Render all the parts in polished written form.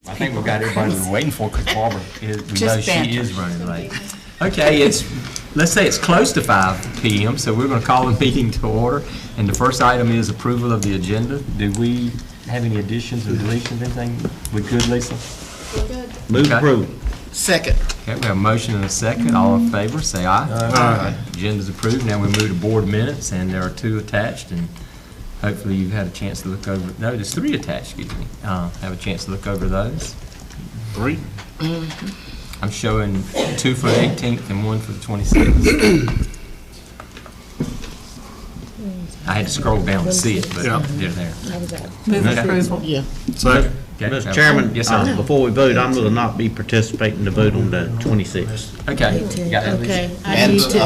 I think we've got everybody we're waiting for because Barbara is, we know Just banter. she is running late. Okay, let's say it's close to 5 p.m., so we're going to call the meeting to order. And the first item is approval of the agenda. Do we have any additions or deletions, anything? We good, Lisa? We're good. Move Okay. approval. Second. Okay, we have a motion and a second. All in favor, say aye. Aye. Agenda's approved. Now we move to board minutes, and there are 2 attached, and hopefully you've had a chance to look over, no, there's 3 attached, excuse me. Have a chance to look over those. 3. I'm showing 2 for the 18th and 1 for the 26th. I had to scroll down to see it, but they're there. Move Okay. approval. Yeah. Okay. Mr. Chairman, Yes, sir. before we vote, I'm going to not be participating in the vote on the 26th. Okay. Got that, Lisa? Okay. I And need to.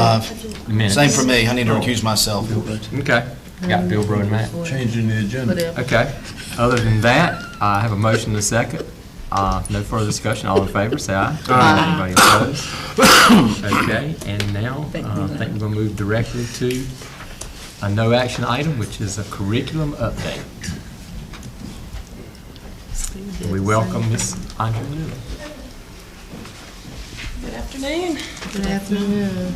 The minutes. same for me, I need to recuse myself. Okay. Got Bill, Bro, and Matt. Changing the agenda. Okay. Other than that, I have a motion and a second. No further discussion. All in favor, say aye. Anybody opposed? Okay, and now, I think we're going to move directly to a no action item, which is a curriculum update. We welcome Ms. Andrea. Good afternoon. Good afternoon.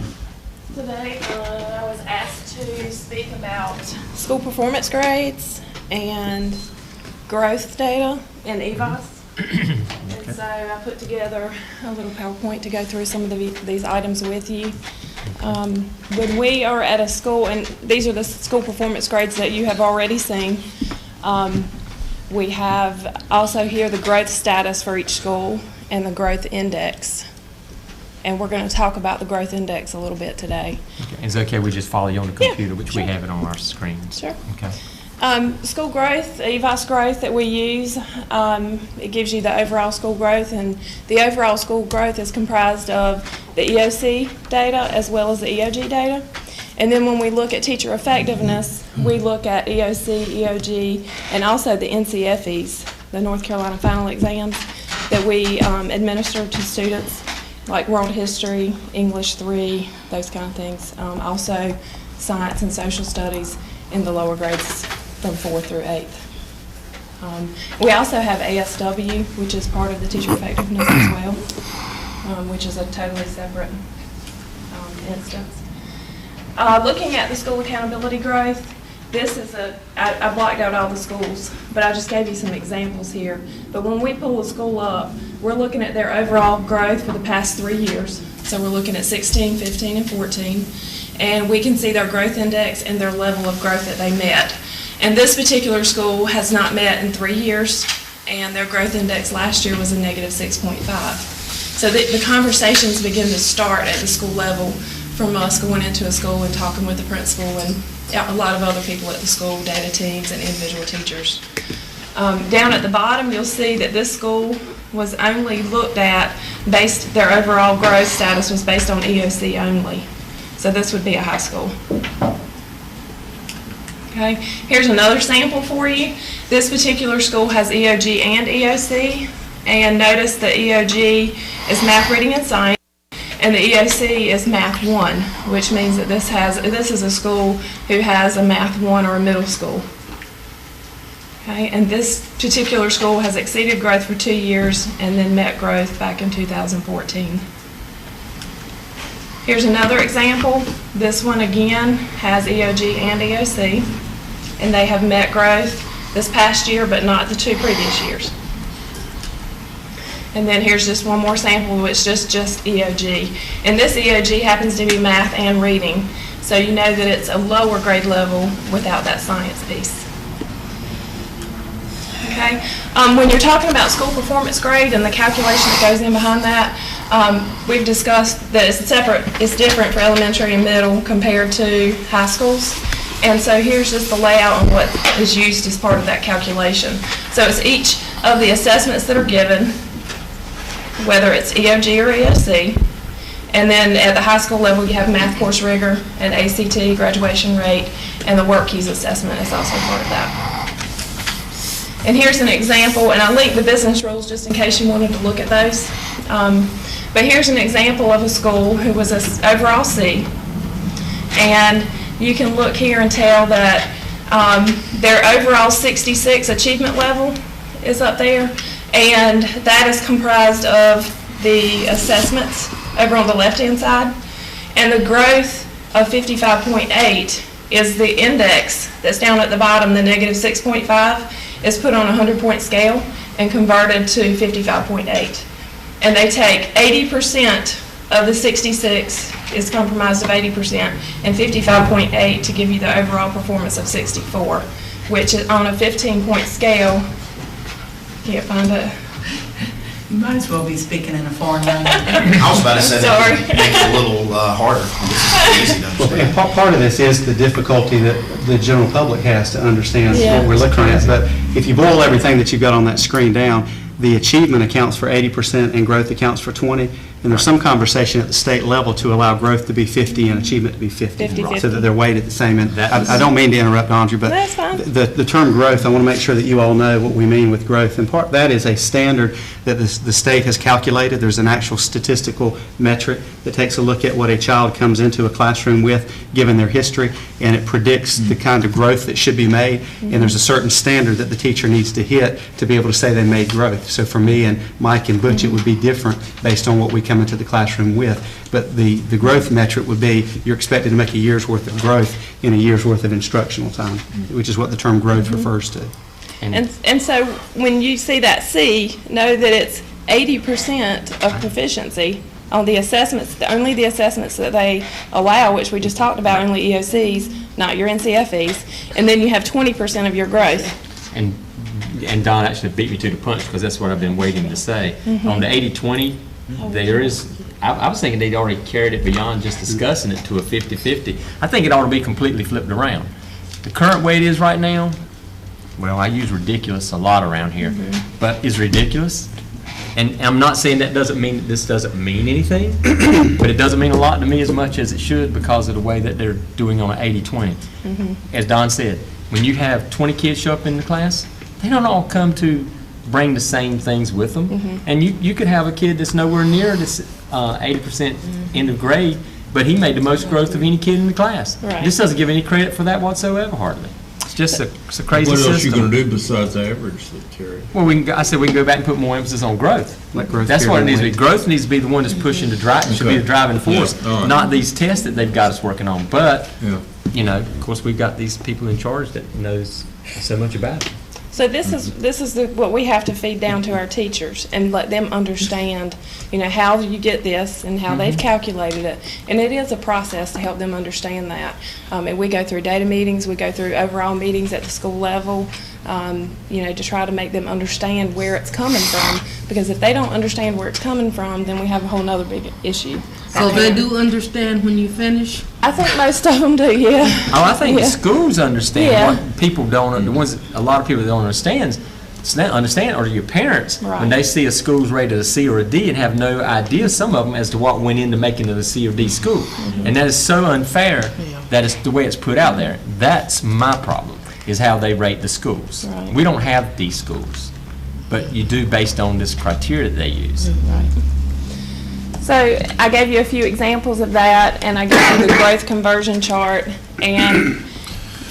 Today, I was asked to speak about school performance grades and growth data in EVOS. And so I put together a little PowerPoint to go through some of these items with you. When we are at a school, and these are the school performance grades that you have already seen, we have also here the growth status for each school and the growth index. And we're going to talk about the growth index a little bit today. Okay. Is it okay we just follow you on the computer, which we sure. have it on our screens? Sure. Okay. School growth, the EVOS growth that we use, it gives you the overall school growth, and the overall school growth is comprised of the EOC data as well as the EOG data. And then when we look at teacher effectiveness, we look at EOC, EOG, and also the NCFEs, the North Carolina final exams that we administer to students, like world history, English 3, those kind of things. Also science and social studies in the lower grades from 4th through 8th. We also have ASW, which is part of the teacher effectiveness as well, which is a totally separate instance. Looking at the school accountability growth, this is I blocked out all the schools, but I just gave you some examples here. But when we pull a school up, we're looking at their overall growth for the past 3 years. So we're looking at 16, 15, and 14. And we can see their growth index and their level of growth that they met. And this particular school has not met in 3 years, and their growth index last year was a negative 6.5. So the conversations begin to start at the school level from us going into a school and talking with the principal and a lot of other people at the school, data teams and individual teachers. Down at the bottom, you'll see that this school was only looked at their overall growth status was based on EOC only. So this would be a high school. Okay, here's another sample for you. This particular school has EOG and EOC, and notice the EOG is math, reading, and science, and the EOC is math 1, which means that this is a school who has a math 1 or a middle school. Okay, and this particular school has exceeded growth for 2 years and then met growth back in 2014. Here's another example. This one again has EOG and EOC, and they have met growth this past year but not the 2 previous years. And then here's just one more sample, which is just EOG. And this EOG happens to be math and reading, so you know that it's a lower grade level without that science piece. Okay. When you're talking about school performance grade and the calculation that goes in behind that, we've discussed that it's different for elementary and middle compared to high schools. And so here's just the layout on what is used as part of that calculation. So it's each of the assessments that are given, whether it's EOG or EOC. And then at the high school level, you have math course rigor and ACT graduation rate, and the work keys assessment is also part of that. And here's an example, and I linked the business rules just in case you wanted to look at those. But here's an example of a school who was an overall C. And you can look here and tell that their overall 66 achievement level is up there, And that is comprised of the assessments over on the left-hand side. And the growth of 55.8 is the index that's down at the bottom, the negative 6.5, is put on a 100-point scale and converted to 55.8. And they take 80% of the 66 is comprised of 80% and 55.8 to give you the overall performance of 64, which is on a 15-point scale. Can't find it. You might as well be speaking in a foreign language. I was about to say Sorry. that make it a little harder. This is easy to understand. Well, part of this is the difficulty that the general public has to understand Yeah. what we're looking at. But if you boil everything that you've got on that screen down, the achievement accounts for 80% and growth accounts for 20. And there's some conversation at the state level to allow growth to be 50 and achievement to be 50. 50-50. So that they're weighted the same. And I don't mean to interrupt, Andrew, but That's fine. the term growth, I want to make sure that you all know what we mean with growth. And part that is a standard that the state has calculated. There's an actual statistical metric that takes a look at what a child comes into a classroom with, given their history, and it predicts the kind of growth that should be made. And there's a certain standard that the teacher needs to hit to be able to say they made growth. So for me and Mike and Butch, it would be different based on what we come into the classroom with. But the growth metric would be you're expected to make a year's worth of growth in a year's worth of instructional time, which is what the term growth refers to. And so when you see that C, know that it's 80% of proficiency on the assessments, only the assessments that they allow, which we just talked about, only EOCs, not your NCFEs, and then you have 20% of your growth. And Don actually beat me to the punch because that's what I've been waiting to say. On the 80-20, there is, I was thinking they'd already carried it beyond just discussing it to a 50-50. I think it ought to be completely flipped around. The current way it is right now, well, I use ridiculous a lot around here, but is ridiculous. And I'm not saying that doesn't mean that this doesn't mean anything, but it doesn't mean a lot to me as much as it should because of the way that they're doing on an 80-20. As Don said, when you have 20 kids show up in the class, they don't all come to bring the same things with them. And you could have a kid that's nowhere near this 80% end of grade, but he made the most growth of any kid in the class. Right. This doesn't give any credit for that whatsoever, hardly. It's just it's a crazy system. What else you gonna do besides average that, Terry? Well, I said we can go back and put more emphasis on growth. Let growth That's what it needs to be. carry Growth needs to be the one that's pushing the drive, should be the driving force, Yeah, all right. not these tests that they've got us working on. But, Yeah. you know, of course, we've got these people in charge that knows so much about it. So this is what we have to feed down to our teachers and let them understand, you know, how you get this and how they've calculated it. And it is a process to help them understand that. And we go through data meetings, we go through overall meetings at the school level, you know, to try to make them understand where it's coming from. Because if they don't understand where it's coming from, then we have a whole nother big issue. So they do understand when you finish? I think most of them do, yeah. Oh, I think the Yeah. schools understand Yeah. what people don't, the ones, a lot of people don't understand are your parents. Right. When they see a school's rated a C or a D and have no idea, some of them, as to what went into making it a C or D school. And that is so unfair that it's the way it's put out there. That's my problem, is how they rate the schools. Right. We don't have D schools, but you do based on this criteria that they use. Right. So I gave you a few examples of that, and I gave you the growth conversion chart. And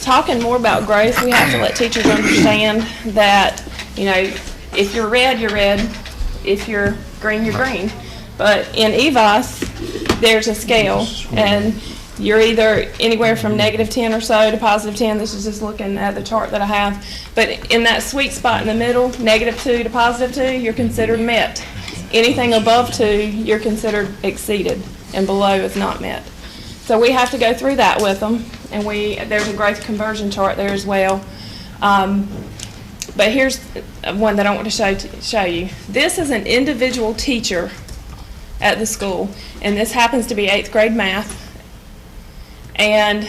talking more about growth, we have to let teachers understand that, you know, if you're red, you're red. If you're green, you're green. But in EVOS, there's a scale, and you're either anywhere from -10 or so to +10. This is just looking at the chart that I have. But in that sweet spot in the middle, -2 to +2, you're considered met. Anything above 2, you're considered exceeded, and below is not met. So we have to go through that with them, and there's a growth conversion chart there as well. But here's one that I want to show you. This is an individual teacher at the school, and this happens to be 8th grade math. And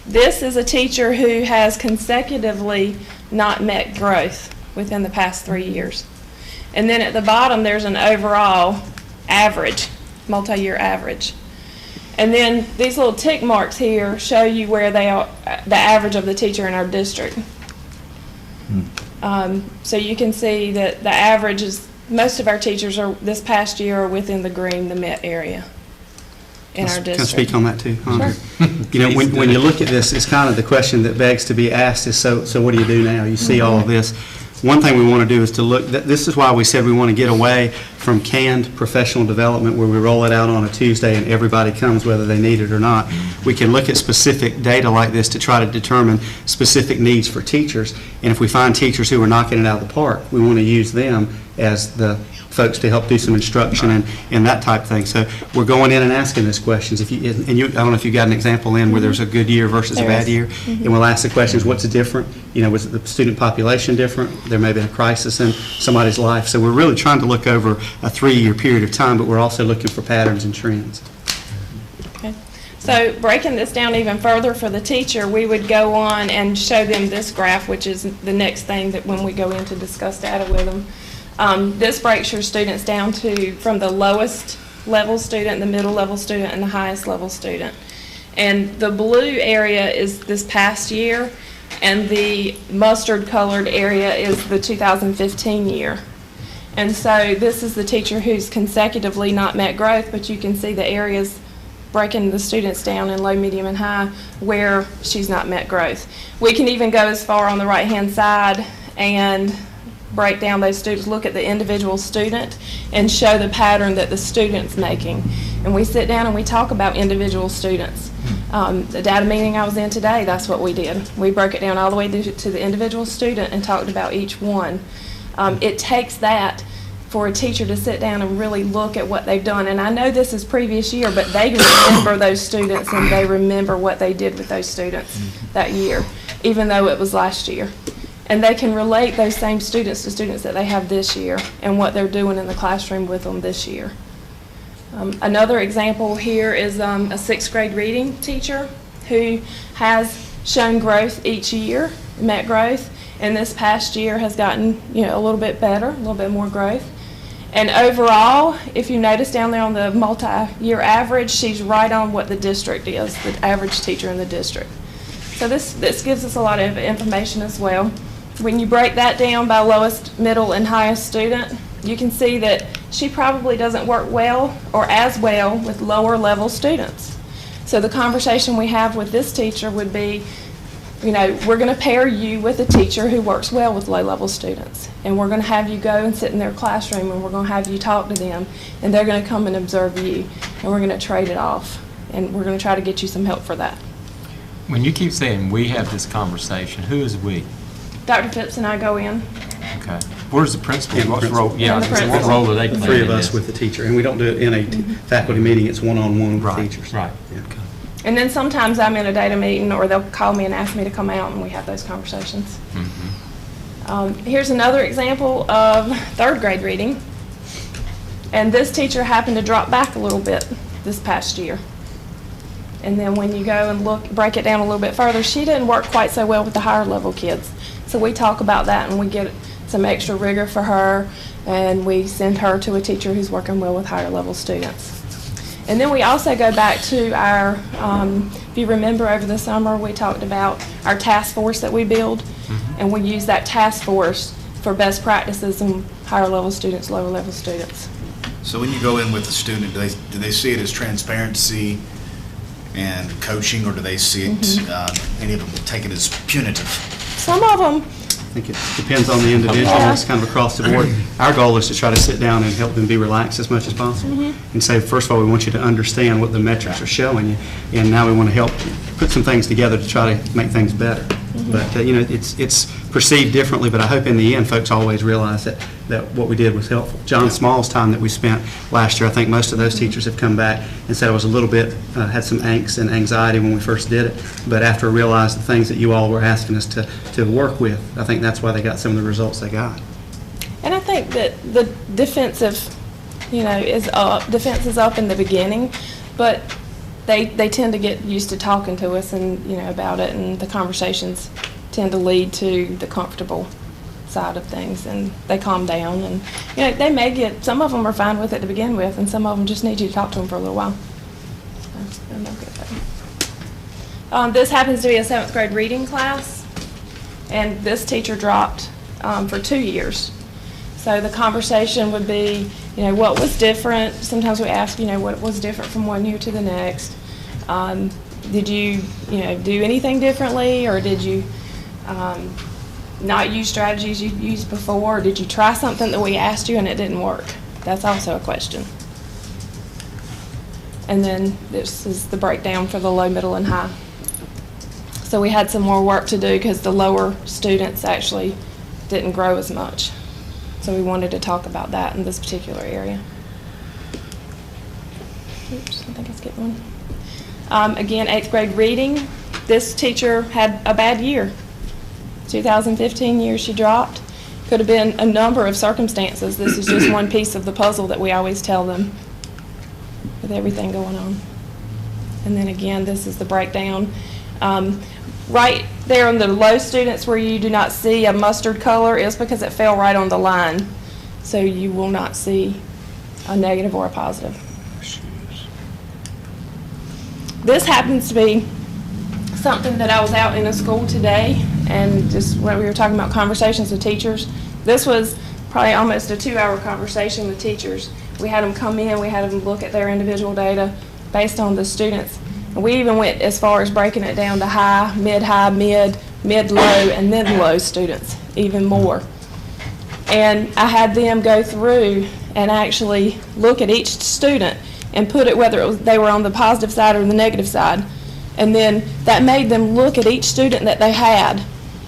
this is a teacher who has consecutively not met growth within the past 3 years. And then at the bottom, there's an overall average, multi-year average. And then these little tick marks here show you where they are, the average of the teacher in our district. So you can see that the average is, most of our teachers are, this past year, are within the green, the met area in our Can I district. speak on that too? Sure. You know, when you look at this, it's kind of the question that begs to be asked is, so what do you do now? You see all of this. one thing we want to do is to look, this is why we said we want to get away from canned professional development where we roll it out on a Tuesday and everybody comes whether they need it or not. We can look at specific data like this to try to determine specific needs for teachers. And if we find teachers who are knocking it out of the park, we want to use them as the folks to help do some instruction and that type of thing. So we're going in and asking these questions. If you, and you, I don't know if you got an example in where there's a good year versus a bad year, and we'll ask the questions, what's different? You know, was the student population different? There may be a crisis in somebody's life. So we're really trying to look over a 3-year period of time, but we're also looking for patterns and trends. Okay. So breaking this down even further for the teacher, we would go on and show them this graph, which is the next thing that when we go in to discuss data with them. This breaks your students down to from the lowest level student, the middle level student, and the highest level student. And the blue area is this past year, and the mustard colored area is the 2015 year. And so this is the teacher who's consecutively not met growth, but you can see the areas breaking the students down in low, medium, and high where she's not met growth. We can even go as far on the right-hand side and break down those students, look at the individual student, and show the pattern that the student's making. And we sit down and we talk about individual students. The data meeting I was in today, that's what we did. We broke it down all the way to the individual student and talked about each one. It takes that for a teacher to sit down and really look at what they've done. And I know this is previous year, but they remember those students and they remember what they did with those students that year, even though it was last year. And they can relate those same students to students that they have this year and what they're doing in the classroom with them this year. Another example here is a 6th grade reading teacher who has shown growth each year, met growth, and this past year has gotten a little bit better, a little bit more growth. And overall, if you notice down there on the multi-year average, she's right on what the district is, the average teacher in the district. So this gives us a lot of information as well. When you break that down by lowest, middle, and highest student, you can see that she probably doesn't work well or as well with lower level students. So the conversation we have with this teacher would be, we're going to pair you with a teacher who works well with low level students. And we're going to have you go and sit in their classroom and we're going to have you talk to them. And they're going to come and observe you. And we're going to trade it off. And we're going to try to get you some help for that. When you keep saying we have this conversation, who is we? Dr. Phipps and I go in. Okay. Where's the principal? And the What's principal. role? Yeah, And the what principal. role are they playing? The 3 of in us this? with the teacher, and we don't do it in a faculty meeting, it's one-on-one with Right, teachers. right. Yeah. Okay. And then sometimes I'm in a data meeting or they'll call me and ask me to come out and we have those conversations. Here's another example of 3rd grade reading. And this teacher happened to drop back a little bit this past year. And then when you go and break it down a little bit further, she didn't work quite so well with the higher level kids. So we talk about that and we get some extra rigor for her and we send her to a teacher who's working well with higher level students. And then we also go back to our, if you remember over the summer, we talked about our task force that we build, and we use that task force for best practices in higher level students, lower level students. So when you go in with the student, do they see it as transparency and coaching, or do they see it, any of them take it as punitive? Some of them, I think it depends on the individual. Yeah. It's kind of across the board. Our goal is to try to sit down and help them be relaxed as much as possible. And say, first of all, we want you to understand what the metrics are showing you, and now we want to help put some things together to try to make things better. But it's perceived differently, but I hope in the end folks always realize that what we did was helpful. John Small's time that we spent last year, I think most of those teachers have come back and said it was a little bit, had some angst and anxiety when we first did it, but after I realized the things that you all were asking us to work with, I think that's why they got some of the results they got. and I think that the defensive, is up. Defense is up in the beginning, but they tend to get used to talking to us and about it, and the conversations tend to lead to the comfortable side of things, and they calm down, and they may get, some of them are fine with it to begin with, and some of them just need you to talk to them for a little while. And they'll get that. This happens to be a 7th grade reading class, and this teacher dropped for 2 years. So the conversation would be, what was different? Sometimes we ask, what was different from one year to the next? Did you, do anything differently, or did you not use strategies you've used before? Or did you try something that we asked you and it didn't work? That's also a question. And then this is the breakdown for the low, middle, and high. So we had some more work to do because the lower students actually didn't grow as much. So we wanted to talk about that in this particular area. Oops, I think I skipped one. Again, 8th grade reading. This teacher had a bad year. 2015 year she dropped. Could have been a number of circumstances. This is just one piece of the puzzle that we always tell them with everything going on. And then again, this is the breakdown. Right there on the low students where you do not see a mustard color is because it fell right on the line. So you will not see a negative or a positive. This happens to be something that I was out in a school today, and just when we were talking about conversations with teachers, this was probably almost a 2-hour conversation with teachers. We had them come in, we had them look at their individual data based on the students. And we even went as far as breaking it down to high, mid-low, and then low students, even more. And I had them go through and actually look at each student and put it whether they were on the positive side or the negative side. And then that made them look at each student that they had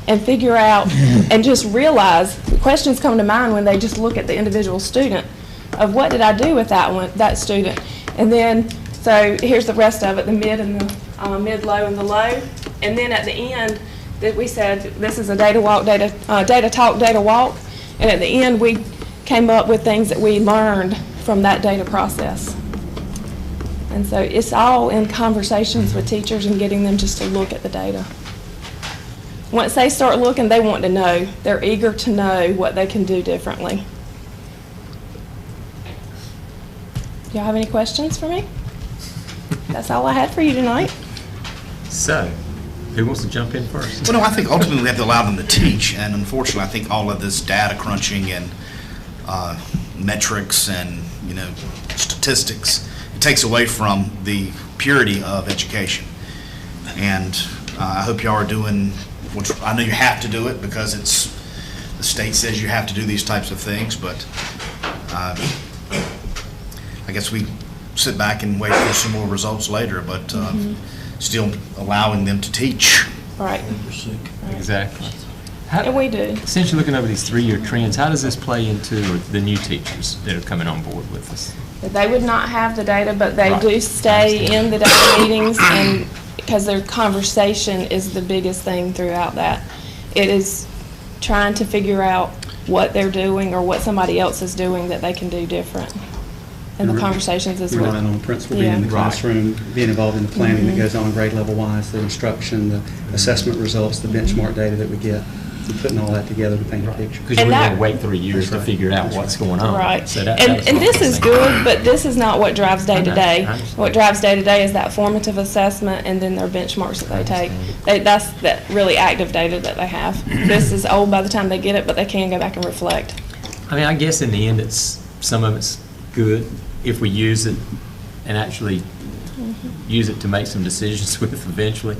and figure out and just realize, questions come to mind when they just look at the individual student of what did I do with that student. And then, so here's the rest of it, the mid and the mid-low and the low. And then at the end, that we said this is a data walk, data talk, data walk. And at the end, we came up with things that we learned from that data process. And so it's all in conversations with teachers and getting them just to look at the data. Once they start looking, they want to know. They're eager to know what they can do differently. Y'all have any questions for me? That's all I had for you tonight. So, who wants to jump in first? Well, no, I think ultimately we have to allow them to teach, and unfortunately, I think all of this data crunching and metrics and, you know, statistics, it takes away from the purity of education. And I hope y'all are doing, which I know you have to do it because it's, the state says you have to do these types of things, but I guess we sit back and wait for some more results later, but still allowing them to teach. Right. Exactly. And we do. Since you're looking over these 3-year trends, how does this play into the new teachers that are coming on board with us? They would not have the data, but they Right. do stay in the data meetings, and because their conversation is the biggest thing throughout that. It is trying to figure out what they're doing or what somebody else is doing that they can do different. And the conversations is Relying on the principal being in the Right. classroom, being involved in the planning that goes on grade level wise, the instruction, the assessment results, the benchmark data that we get, and putting all that together to paint a picture. Because And we're that- going to wait 3 years to figure out what's going on. Right. So that, And that's what this I'm is saying. good, but this is not what drives day to day. I understand. What drives day to day is that formative assessment and then their benchmarks that they take. That's that really active data that they have. This is old by the time they get it, but they can go back and reflect. I mean, I guess in the end, some of it's good if we use it and actually use it to make some decisions with eventually.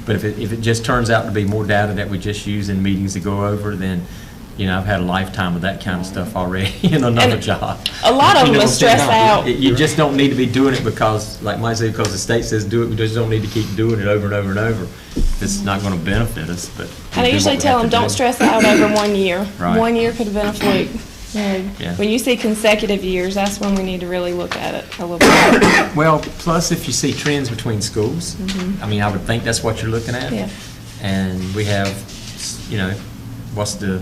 But if it just turns out to be more data that we just use in meetings to go over, then, you know, I've had a lifetime of that kind of stuff already in another And job. a lot of You them know are what I'm saying? stressed out. You just don't need to be doing it because, like Mike said, because the state says do it, we just don't need to keep doing it over and over and over. It's not going to benefit us, but. And I usually tell them, don't stress out over 1 year. Right. 1 year could have been a fluke. You know, Yeah. when you see consecutive years, that's when we need to really look at it a little bit. Well, plus if you see trends between schools, I mean, I would think that's what you're looking at. Yeah. And we have, you know, what's the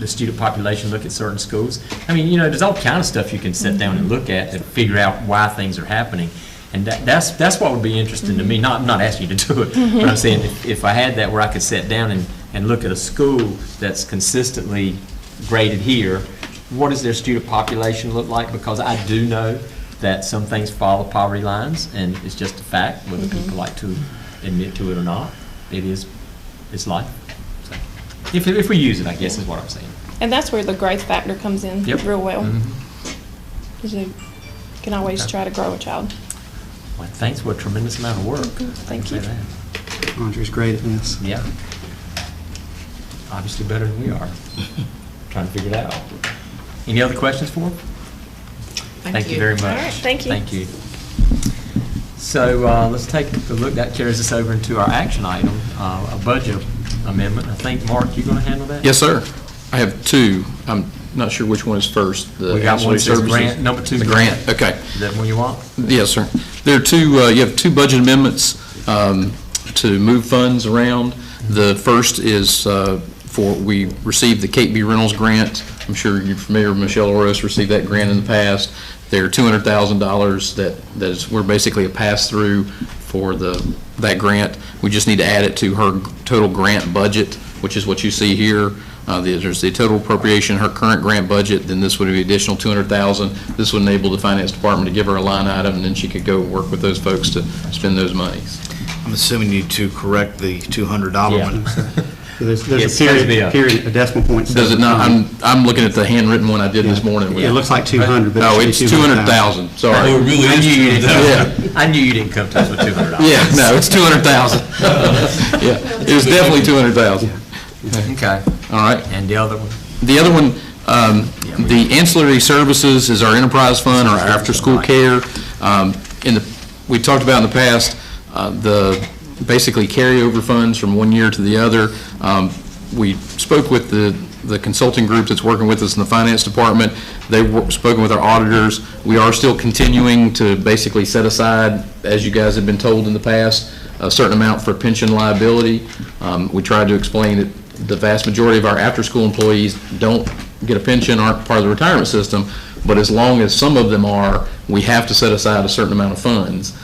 student population look at certain schools. I mean, you know, there's all kind of stuff you can sit down and look at to figure out why things are happening. And that's what would be interesting to me. I'm not asking you to do it, but I'm saying if I had that where I could sit down and look at a school that's consistently graded here, what does their student population look like? Because I do know that some things follow poverty lines, and it's just a fact, whether people like to admit to it or not. It's life. So, if we use it, I guess is what I'm saying. And that's where the growth factor comes in Yep. real well. Mhm. Because you can always Okay. try to grow a child. Well, thanks for a tremendous amount of work. I can Thank say you. that. Andre's great at this. Yeah. obviously better than we are. Trying to figure it out. Any other questions for him? Thank you very much. All right, thank you. Thank you. So let's take a look. That carries us over into our action item, a budget amendment. I think, Mark, you're going to handle that? Yes, sir. I have two. I'm not sure which one is first. The We got one ancillary that says services. grant, number 2. The grant, okay. Is that one you want? Yes, sir. There are two, you have two budget amendments to move funds around. The first is we received the Kate B. Reynolds grant. I'm sure you're familiar with Michelle Oros, received that grant in the past. There are $200,000 we're basically a pass-through for that grant. We just need to add it to her total grant budget, which is what you see here. There's the total appropriation, her current grant budget, then this would be additional $200,000. This would enable the finance department to give her a line item, and then she could go work with those folks to spend those monies. I'm assuming you to correct the $200 one. So there's Yes, a supposed to be period, a decimal point. Does it not? I'm looking at the handwritten one I did this morning. It looks like 200, but No, it it's should be 200,000, sorry. Oh, it really I is knew you didn't 200,000. come. I knew you didn't come to us with $200. Yeah, no, it's 200,000. Yeah, it was definitely 200,000. Okay. All right. And the other one? The other one, the ancillary services is our enterprise fund, our after-school care. We talked about in the past, the basically carryover funds from one year to the other. We spoke with the consulting group that's working with us in the finance department. They've spoken with our auditors. We are still continuing to basically set aside, as you guys have been told in the past, a certain amount for pension liability. We tried to explain that the vast majority of our after-school employees don't get a pension, aren't part of the retirement system, but as long as some of them are, we have to set aside a certain amount of funds.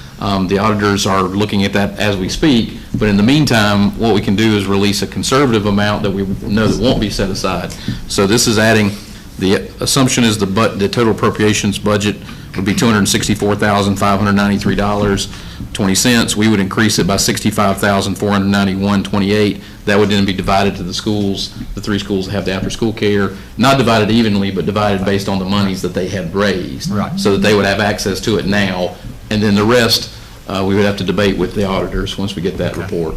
The auditors are looking at that as we speak, but in the meantime, what we can do is release a conservative amount that we know that won't be set aside. So this is adding, the assumption is the total appropriations budget would be $264,593.20. We would increase it by $65,491.28. That would then be divided to the schools, the 3 schools that have the after-school care, not divided evenly, but divided based on the monies that they had raised. Right. So that they would have access to it now. And then the rest, we would have to debate with the auditors once we get that report.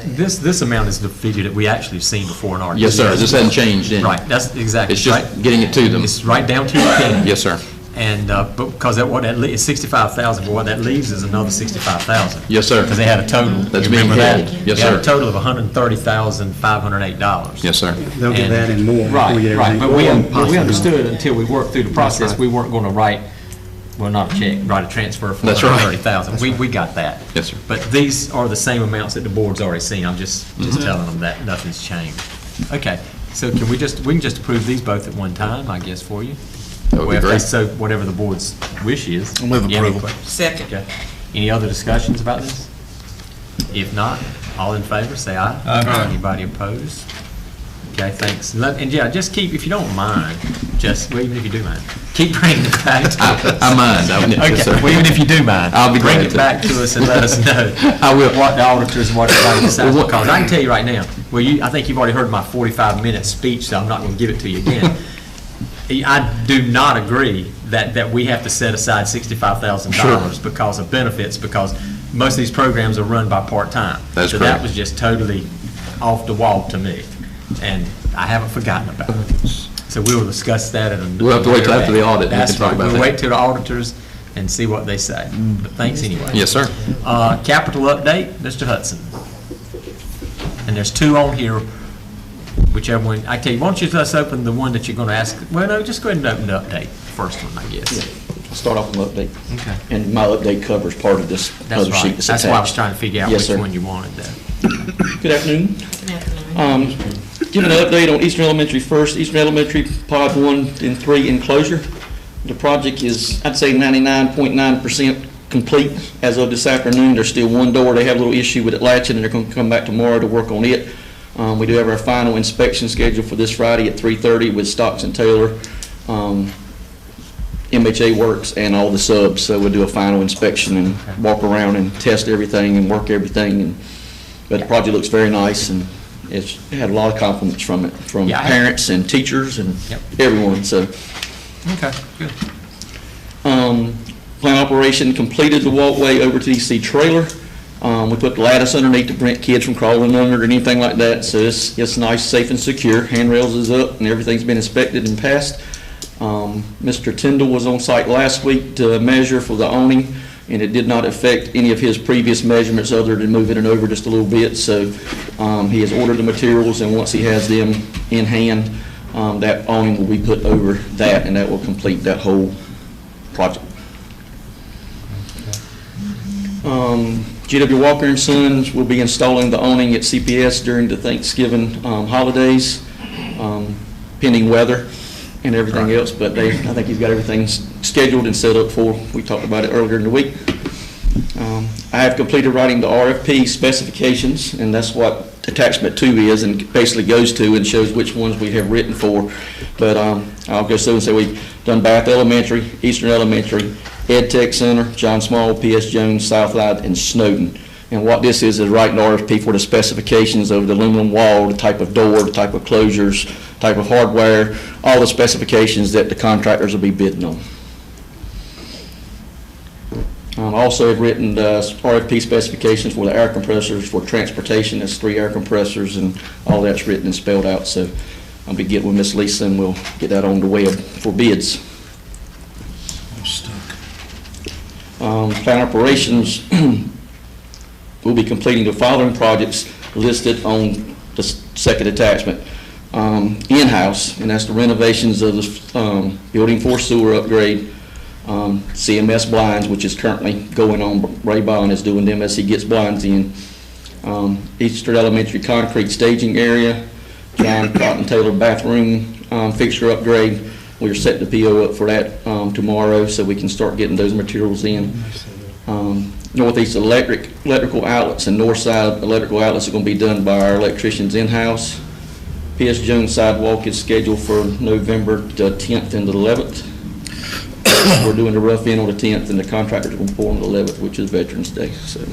This amount is the figure that we actually have seen before in our. Yes, sir. This hasn't changed any. Right, that's exactly. It's just right. getting it to them. It's right down to your penny. Yes, sir. And, but because that, it's 65,000, but what that leaves is another 65,000. Yes, sir. Because they had a total. That's You being remember that? held. Yes, They had sir. a total of $130,508. Yes, sir. They'll get And- that and more. before Right, we get right, everything. but we understood until we worked through the process, right. we weren't going to write, well, not a check, write a transfer for That's right. $130,000. We got that. Yes, sir. But these are the same amounts that the board's already seen. I'm just Mm-hmm. telling them that nothing's changed. Okay, so can we can just approve these both at one time, I guess, for you? That would be Well, if great. that's so, whatever the board's wish is. I'll move You have any approval. que- Second. Okay. Any other discussions about this? If not, all in favor, say aye. Aye. Anybody opposed? Okay, thanks. And yeah, just keep, if you don't mind, well, even if you do mind, keep bringing it back to us. I mind. Yes, sir. Okay, well, even if you do mind. I'll be glad Bring it to. back to us and let us know. I will. What the auditors and what everybody decides, Well, what- because I can tell you right now, I think you've already heard my 45-minute speech, so I'm not going to give it to you again. I do not agree that we have to set aside $65,000 because of benefits, because most of these programs are run by part-time. That's So correct. that was just totally off the wall to me, and I haven't forgotten about it. So we will discuss that at another. We'll have to wait till after the audit, and we That's can talk right. about We'll that. wait till the auditors and see what they say. But thanks anyway. Yes, sir. Capital update, Mr. Hudson. And there's 2 on here, whichever one, I tell you, why don't you just open the one that you're going to ask, well, no, just go ahead and open the update, first one, I guess. I'll start off with an update. Okay. And my update covers part of this That's other sheet right. that's That's why I was attached. trying to figure out Yes, which sir. one you wanted there. Good afternoon. Giving an update on Eastern Elementary first. Eastern Elementary Pod 1 and 3 enclosure. The project is, I'd say 99.9% complete as of this afternoon. There's still one door. They have a little issue with it latching, and they're going to come back tomorrow to work on it. We do have our final inspection scheduled for this Friday at 3:30 with Stocks and Taylor, MHA Works, and all the subs. So we'll do a final inspection and walk around and test everything and work everything. But the project looks very nice, and it had a lot of compliments from it, from Yeah, parents and teachers and Yep. everyone. So Okay, good. plant operation completed the walkway over to the EC trailer. We put the lattice underneath to prevent kids from crawling under it or anything like that, so it's nice, safe, and secure. Handrails is up, and everything's been inspected and passed. Mr. Tyndall was on site last week to measure for the awning, and it did not affect any of his previous measurements other than moving it over just a little bit. So he has ordered the materials, and once he has them in hand, that awning will be put over that, and that will complete that whole project. G.W. Walker and Sons will be installing the awning at CPS during the Thanksgiving holidays, pending weather and everything else, but I think he's got everything scheduled and set up for. We talked about it earlier in the week. I have completed writing the RFP specifications, and that's what attachment 2 is, and basically goes to and shows which ones we have written for. But I'll go through and say we've done Bath Elementary, Eastern Elementary, Ed Tech Center, John Small, P.S. Jones, Southside, and Snowden. And what this is writing the RFP for the specifications of the aluminum wall, the type of door, the type of closures, type of hardware, all the specifications that the contractors will be bidding on. Also have written the RFP specifications for the air compressors for transportation. There's 3 air compressors, and all that's written and spelled out. So I'll be getting with Miss Lisa, and we'll get that on the web for bids. Plant operations will be completing the following projects listed on the second attachment. In-house, and that's the renovations of the building 4 sewer upgrade, CMS blinds, which is currently going on. Ray Bond is doing them as he gets blinds in. Eastern Elementary concrete staging area, John Cotton Taylor bathroom fixture upgrade. We're setting the PO up for that tomorrow, so we can start getting those materials in. Northeast electrical outlets and north side electrical outlets are going to be done by our electricians in-house. P.S. Jones sidewalk is scheduled for November the 10th and the 11th. We're doing the rough end on the 10th, and the contractors will pour on the 11th, which is Veterans Day. So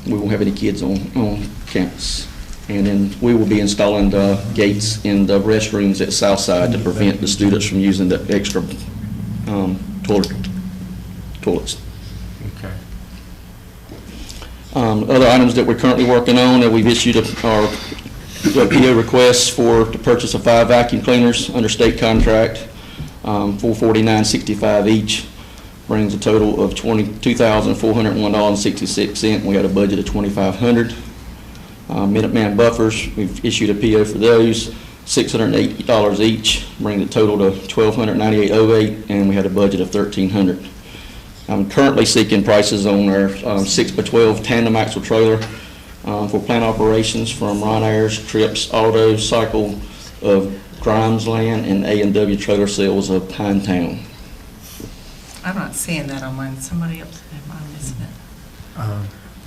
we won't have any kids on campus. And then we will be installing the gates in the restrooms at Southside to prevent the students from using the extra toilets. Okay. Other items that we're currently working on, that we've issued our PO requests for the purchase of 5 vacuum cleaners under state contract, $449.65 each, brings a total of $22,401.66. We had a budget of $2,500. Minuteman buffers, we've issued a PO for those, $680 each, bring the total to $1,298.08, and we had a budget of $1,300. I'm currently seeking prices on our 6x12 tandem axle trailer for plant operations from Ron Ayers, Trips Auto Cycle of Grimes Land, and A&W Trailer Sales of Pinetown. I'm not seeing that on mine. Somebody else, am I missing it?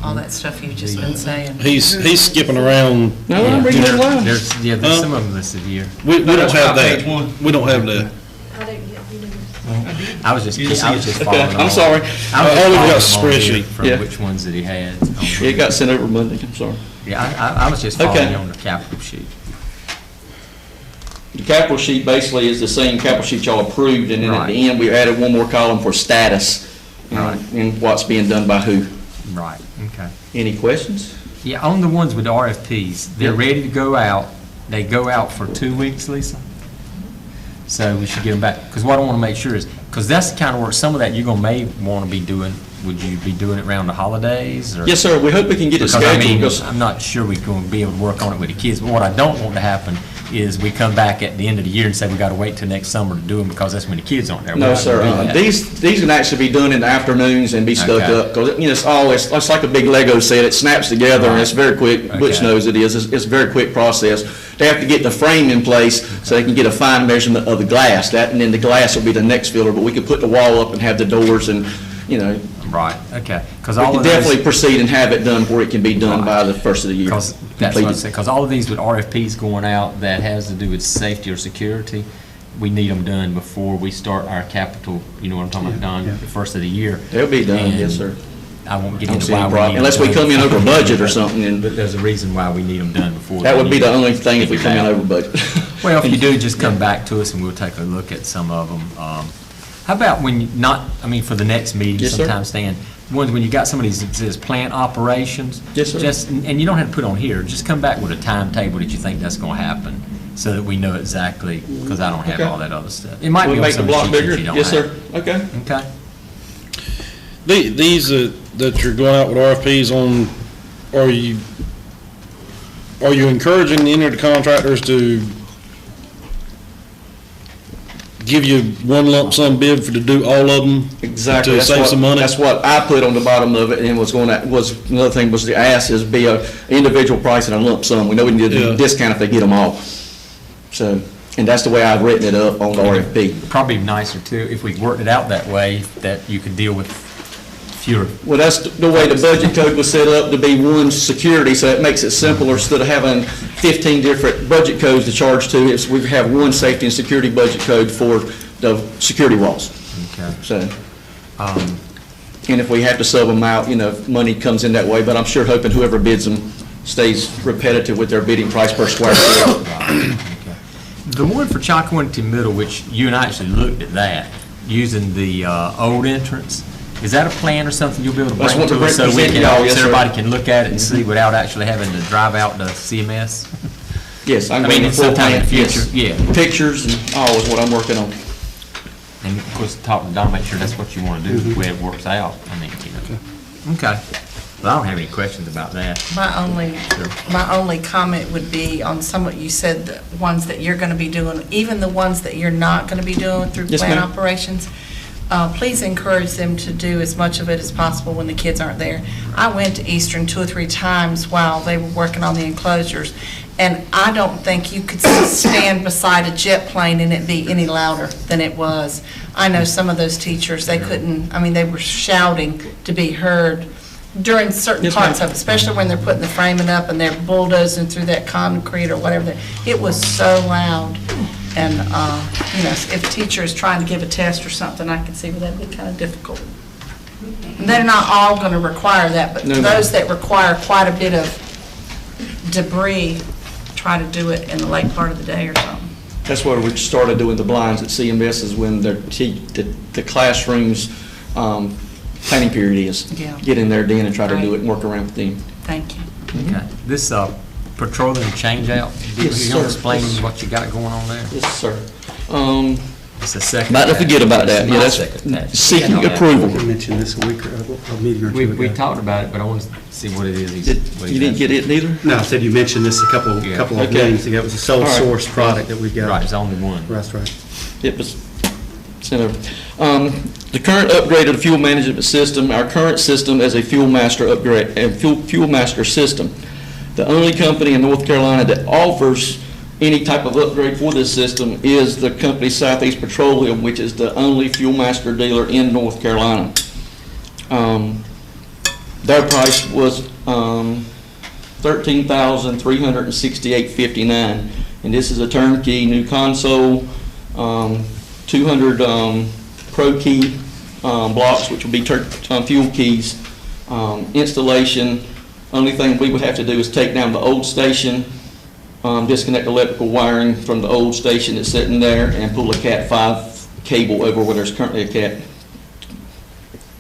All that stuff you've just been saying. He's skipping around. No, I'm reading it live. There's some of them listed here. We don't have that. We don't have that. I was just following along. I'm sorry. I was only got just following along here spreadsheet. from Yeah. which ones that he had. It got sent over Monday, I'm sorry. Yeah, I was just following on the capital sheet. The capital sheet basically is the same capital sheet y'all approved, and then at the end, we added one more column for status and what's being done by who. Right, okay. Any questions? Yeah, on the ones with RFPs, they're ready to go out. They go out for 2 weeks, Lisa? So we should get them back, because what I want to make sure is, because that's the kind of work, some of that you're going to may want to be doing, would you be doing it around the holidays? Or? Yes, sir, we hope we can get it Because scheduled. I'm not sure we're going to be able to work on it with the kids, but what I don't want to happen is we come back at the end of the year and say we got to wait till next summer to do them because that's when the kids aren't there. No, sir, these can actually be done in the afternoons and be stuck up, because, you know, it's like a big Lego set, it snaps together and it's very quick. Butch knows it is, it's a very quick process. They have to get the frame in place so they can get a fine measurement of the glass, and then the glass will be the next filler, but we can put the wall up and have the doors and, you know. Right, okay. We can definitely proceed and have it done where it can be done by the first of the year. Because that's what I said, because all of these with RFPs going out that has to do with safety or security, we need them done before we start our capital, you know what I'm talking about, done the first of the year. They'll be done, yes, sir. I won't get I don't into see why any we problem, need unless them we done. come in over budget or something, But there's a reason why we need them done before. that would be the only thing if we come in over budget. Well, if you do, just come back to us and we'll take a look at some of them. How about when you for the next meeting Yes, sir. sometime, Stan, ones, when you got some of these, it says plant operations. Yes, sir. And you don't have to put on here, just come back with a timetable that you think that's gonna happen, so that we know exactly, because I don't have Okay. all that other stuff. It might be We'll on make the some of the block sheets bigger? that you don't Yes, have. sir. Okay. Okay. These that you're going out with RFPs on, are you encouraging any of the contractors to give you one lump sum bid to do all of them? Exactly. To That's save what- some money? That's what I put on the bottom of it, and another thing was the ask is be a individual price and a lump sum. We know we need Yeah. a discount if they get them all. So, and that's the way I've written it up on the RFP. Probably nicer too, if we worked it out that way, that you could deal with fewer. Well, that's the way the budget code was set up, to be one security, so it makes it simpler. Instead of having 15 different budget codes to charge to, we have one safety and security budget code for the security walls. Okay. So, and if we have to sub them out, money comes in that way, but I'm sure hoping whoever bids them stays repetitive with their bidding price per square foot. The one for Chalkawinity Middle, which you and I actually looked at that, using the old entrance, is that a plan or something you'll be able to That's bring what to we're us so we presenting can, y'all, so yes, sir. everybody can look at it and see without actually having to drive out to CMS? Yes, I'm I going mean, to full sometime in plan, the yes. future, yeah. Pictures and all is what I'm working on. And of course, talk to Don, make sure that's what you want to do, the way it works out. I mean, Okay. Well, I don't have any questions about that. My only comment would be on some of, you said the ones that you're going to be doing, even the ones that you're not going to be doing through Yes, plant ma'am. operations, please encourage them to do as much of it as possible when the kids aren't there. I went to Eastern 2 or 3 times while they were working on the enclosures, and I don't think you could stand beside a jet plane and it be any louder than it was. I know some of those teachers, they couldn't, they were shouting to be heard during certain Yes, parts ma'am. of it, especially when they're putting the framing up and they're bulldozing through that concrete or whatever. It was so loud. And, if a teacher is trying to give a test or something, I can see where that'd be kind of difficult. And they're not all going to require that, but No, ma'am. those that require quite a bit of debris, try to do it in the late part of the day or something. That's where we started doing the blinds at CMS, is when the classrooms, planning period is. Yeah. Get in there then and try to do Right. it and work around with them. Thank you. Okay. This petroleum change-out, Yes, you want sir. to explain what you got going on there? Yes, sir. It's the second. About to forget about that. Yeah, that's Second patch. seeking Yeah, approval. We mentioned this a week or a meeting or two ago. We talked about it, but I want to see what it is. You didn't get it neither? No, I said you mentioned this a couple of Okay. meetings ago. It was a sole All right. source product that we got. Right, it's only one. That's right. It was sent over. The current upgrade of the fuel management system, our current system is a Fuel Master upgrade, a Fuel Master system. The only company in North Carolina that offers any type of upgrade for this system is the company Southeast Petroleum, which is the only Fuel Master dealer in North Carolina. Their price was $13,368.59, and this is a turnkey new console, 200 Pro Key blocks, which will be fuel keys, installation. Only thing we would have to do is take down the old station, disconnect electrical wiring from the old station that's sitting there, and pull a Cat 5 cable over where there's currently a Cat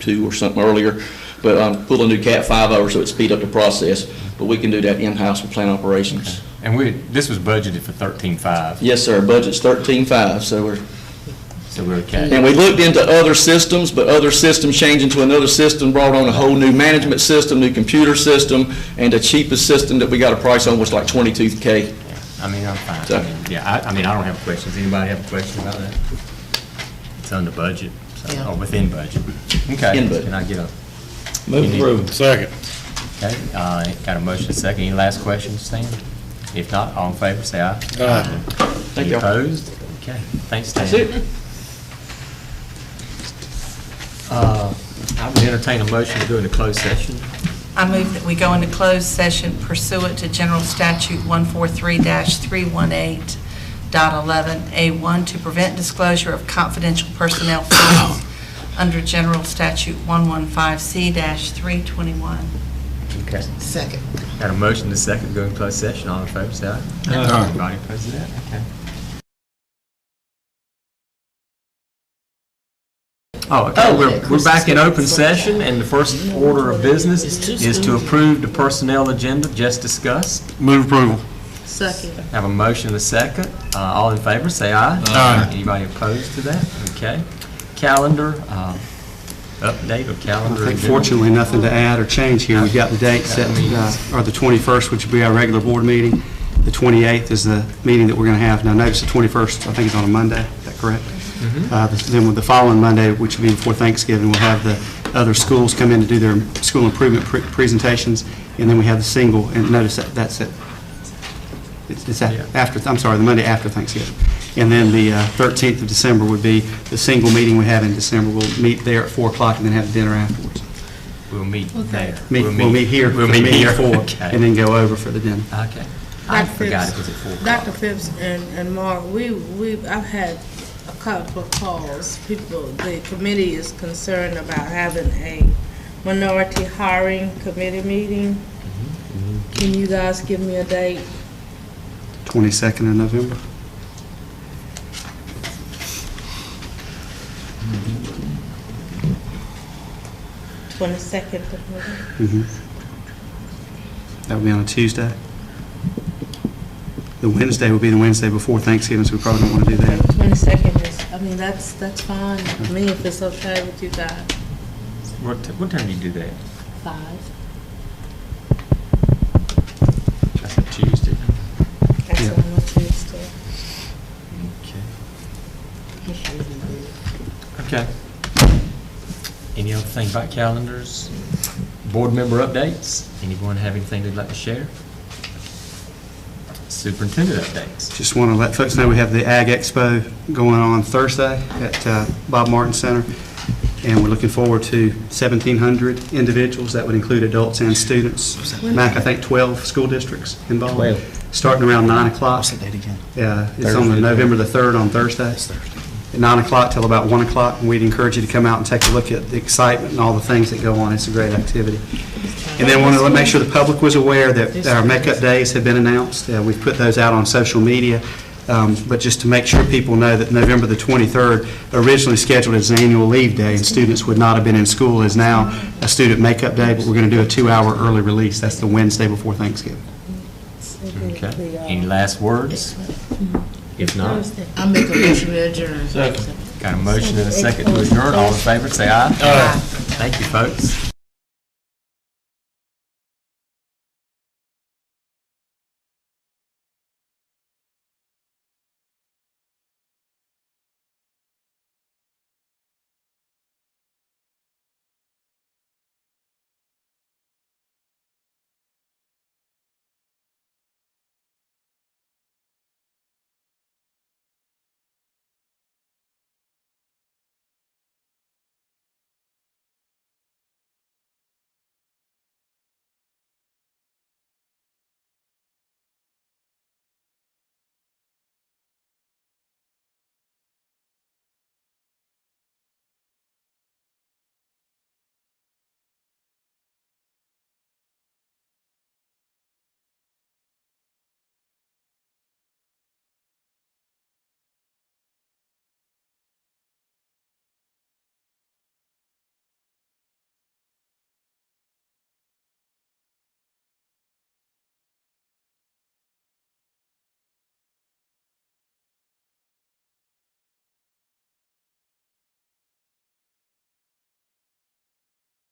2 or something earlier, but pull a new Cat 5 over so it speed up the process. But we can do that in-house with plant operations. And this was budgeted for 13.5, Yes, sir, budget's 13.5, so we're okay. And we looked into other systems, but other systems changing to another system brought on a whole new management system, new computer system, and the cheapest system that we got a price on was like $22K. I'm fine. So- I don't have questions. Anybody have a question about that? It's under budget, Yeah. or within budget. Okay. In budget. Can I get a, Move through. Second. okay, got a motion second. Any last questions, Stan? If not, all in favor, say aye. Aye. Thank Any you. opposed? Okay, thanks, Stan. That's it. I would entertain a motion to go into closed session. I move that we go into closed session pursuant to General Statute 143-318.11A1 to prevent disclosure of confidential personnel files under General Statute 115C-321. Okay. Second. Got a motion to second to go into closed session. All in favor, say aye. Aye. Everybody opposed to that? Okay. Oh, okay, we're back in open session, and the first order of business is to approve the personnel agenda just discussed. Move approval. Second. Have a motion and a second. All in favor, say aye. Aye. Anybody opposed to that? Okay. Calendar, update of calendar. I think agenda. fortunately, nothing to add or change here. We've got the date set, or the 21st, which will be our regular board meeting. The 28th is the meeting that we're going to have. Now, notice the 21st, I think is on a Monday. Is that correct? Then with the following Monday, which will be before Thanksgiving, we'll have the other schools come in to do their school improvement presentations, and then we have the single, and notice that that's it. It's after, I'm sorry, the Monday after Thanksgiving. And then the 13th of December would be the single meeting we have in December. We'll meet there at 4 o'clock and then have dinner afterwards. We'll meet there. We'll meet here for We'll the meet meeting here. at 4, Okay. and then go over for the dinner. Okay. I Dr. forgot Phipps. it was at 4 o'clock. Dr. Phipps and Mark, I've had a couple of calls. The committee is concerned about having a minority hiring committee meeting. Can you guys give me a date? 22nd of November. Mm-hmm. 22nd of November? That would be on a Tuesday. The Wednesday would be the Wednesday before Thanksgiving, so we probably don't want to do that. 22nd is, I mean, that's fine with me if it's okay with you guys. What time do you do that? 5. That's a Tuesday. That's Yeah. on a Tuesday. Okay. Any other thing about calendars? Board member updates? Anyone have anything they'd like to share? Superintendent updates. Just want to let folks know we have the Ag Expo going on Thursday at Bob Martin Center, and we're looking forward to 1,700 individuals. That would include adults and students. Mac, I think 12 school districts involved. 12. Starting around 9 o'clock. What's that date again? It's on the November the 3rd on Thursday. It's Thursday. At 9 o'clock till about 1 o'clock, and we'd encourage you to come out and take a look at the excitement and all the things that go on. It's a great activity. And then wanted to make sure the public was aware that our makeup days have been announced. We've put those out on social media, but just to make sure people know that November the 23rd, originally scheduled as an annual leave day, and students would not have been in school, is now a student makeup day, but we're going to do a 2-hour early release. That's the Wednesday before Thanksgiving. Okay. Any last words? If not, I make a motion to adjourn. got a motion and a second to adjourn. All in favor, say aye. Aye. Thank you, folks.